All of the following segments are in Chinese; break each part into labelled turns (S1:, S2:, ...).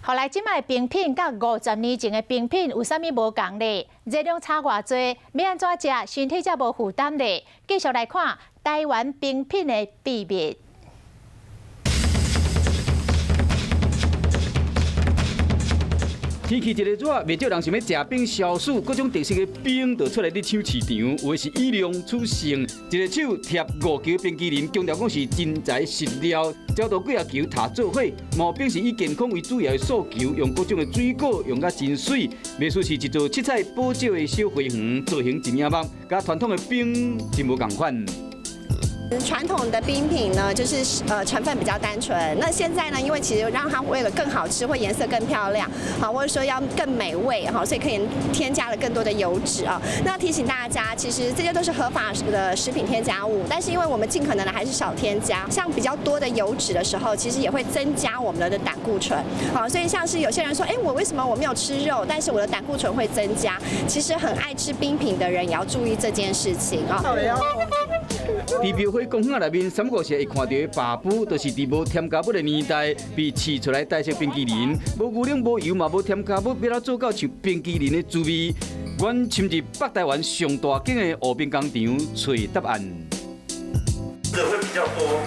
S1: 后来即卖冰品甲50年前的冰品有啥物无共呢？热量差偌济，要安怎食，身体才无负担呢？继续来看台湾冰品的秘密。
S2: 天气一个热，袂少人想要食冰消暑，各种特色的冰就出来伫抢市场，有的是以量取胜，一个手贴5球冰淇淋，强调讲是真材实料，调度几啊球塔做伙。毛冰是以健康为主要的诉求，用各种的水果用甲真水，秘书是一座七彩宝石的小花园，造型真野蛮，甲传统的冰真无共款。
S3: 传统的冰品呢，就是成分比较单纯。那现在呢，因为其实让它为了更好吃或颜色更漂亮，好，或者说要更美味，好，所以可以添加了更多的油脂啊。那提醒大家，其实这些都是合法的食品添加物，但是因为我们尽可能的还是少添加。像比较多的油脂的时候，其实也会增加我们的胆固醇。好，所以像是有些人说，哎，我为什么我没有吃肉，但是我的胆固醇会增加？其实很爱吃冰品的人也要注意这件事情啊。
S2: 伫庙会公园内面，三国时会看到的爸布，就是伫无添加物的年代被试出来代谢冰淇淋，无牛奶、无油嘛，无添加物，要怎做到像冰淇淋的滋味？阮深入北台湾上大间的乌冰工厂找答案。
S4: 这会比较多。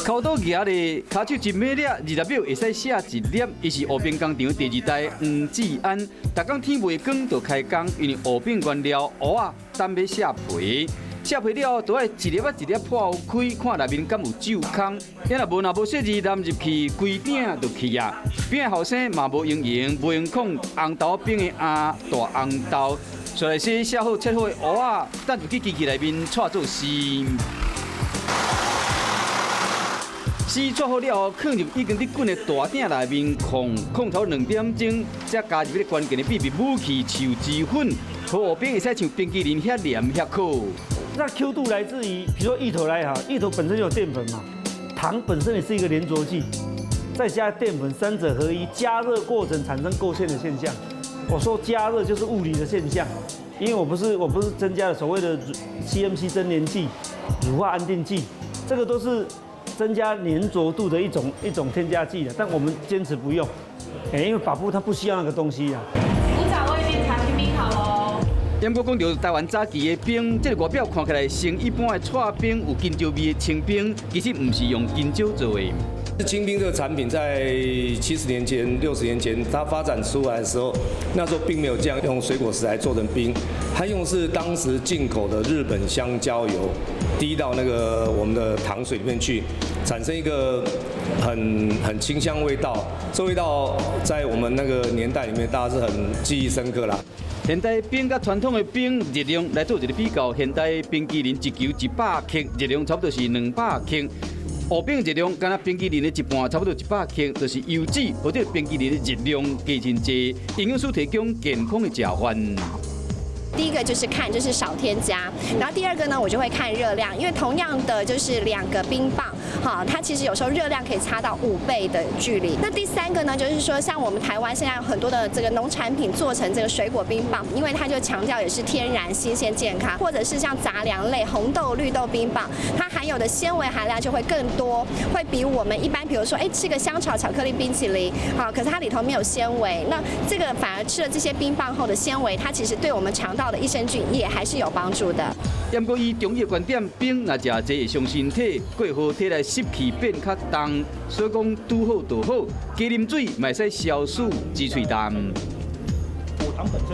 S2: 口刀夹的骹手一秒了，20秒会使写一粒。伊是乌冰工厂第2代黄志安，逐工天未光就开工，因为乌冰原料蚵仔等要下皮。 下皮了，就爱一粒仔一粒破开，看内面敢有酒空。你若无细字淋入去，规饼就去啊。饼的后生嘛无用用，无用控红豆饼的鸭大红豆，再来洗写好切好的蚵仔，等入去机器内面串做丝。丝串好了后，放入已经伫滚的大鼎内面控头2点钟，再加入迄个关键的秘密武器豆豉粉，好乌饼会使像冰淇淋遐黏遐烤。
S5: 那 Q 度来自于，比如说芋头来哈，芋头本身就有淀粉嘛，糖本身也是一个粘着剂，再加淀粉三者合一，加热过程产生构陷的现象。我说加热就是物理的现象，因为我不是增加了所谓的 CMC 增粘剂、乳化安定剂，这个都是增加粘着度的一种添加剂的，但我们坚持不用，因为法布它不需要那个东西呀。
S6: 古早味面茶冰冰好喽。
S2: 严哥讲到台湾早期的冰，这个外表看起来像一般的串冰，有金蕉味的清冰，其实不是用金蕉做的。
S7: 清冰这个产品在70年前、60年前它发展出来的时候，那时候并没有这样用水果食材做成冰，它用的是当时进口的日本香蕉油，滴到那个我们的糖水里面去，产生一个很清香味道。这味道在我们那个年代里面，大家是很记忆深刻啦。
S2: 现代冰甲传统的冰热量来做一个比较，现代冰淇淋1球100克，热量差不多是200克。乌冰热量敢若冰淇淋的一半，差不多100克，就是油脂或者冰淇淋的热量加真济，营养素提供健康的食法。
S3: 第一个就是看，就是少添加，然后第二个呢，我就会看热量，因为同样的就是2个冰棒，哈，它其实有时候热量可以差到5倍的距离。那第三个呢，就是说像我们台湾现在有很多的这个农产品做成这个水果冰棒，因为它就强调也是天然、新鲜、健康，或者是像杂粮类红豆、绿豆冰棒，它含有的纤维含量就会更多，会比我们一般，比如说吃个香草巧克力冰淇淋，好，可是它里头没有纤维，那这个反而吃了这些冰棒后的纤维，它其实对我们肠道 的益生菌也还是有帮助的。
S2: 不过，以中医的观点，冰若食多会伤身体，过好体内湿气变较重，所以讲拄好就好。加啉水，嘛会使消暑止喙淡。
S5: 果糖本身